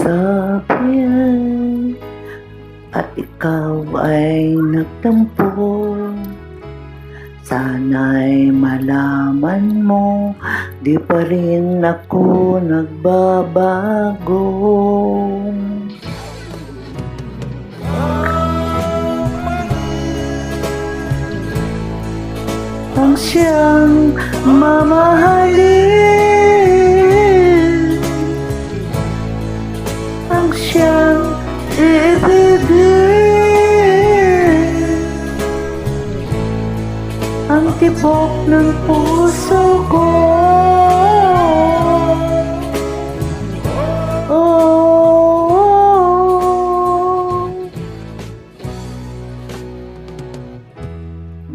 Sabi ay at ikaw ay nagtampo. Sana'y malaman mo, di pa rin ako nagbabago. Ang siyang mamahalin, ang siyang ibigin, ang tibok ng puso ko.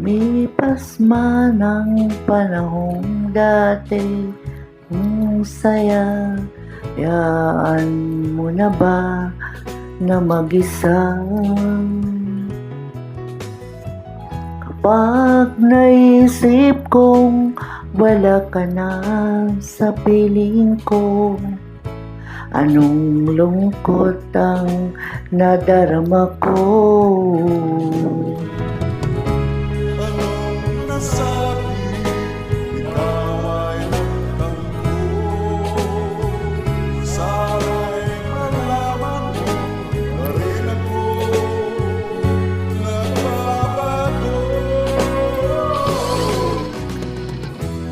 Lumipas man ang panahong dati, saya, yaan mo na ba na mag-isa? Kapag naisip kong wala ka na sa piling ko, anong lungkot ang nadarama ko.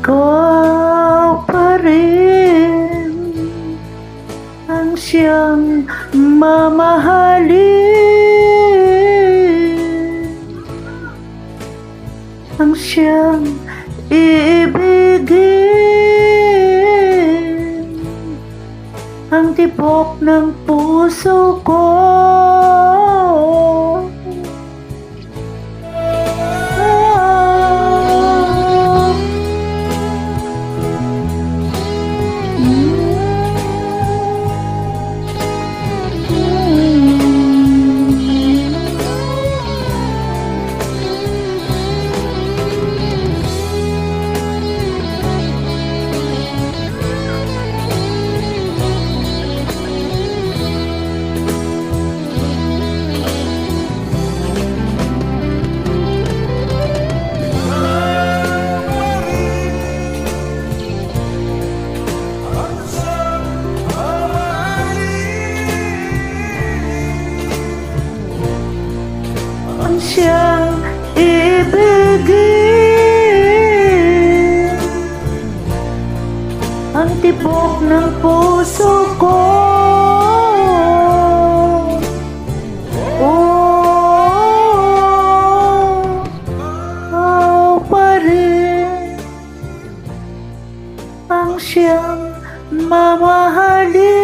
Ikaw pa rin ang siyang mamahalin, ang siyang iibigin, ang tibok ng puso ko. Ang siyang ibigin, ang tibok ng puso ko. Pa rin ang siyang mamahalin.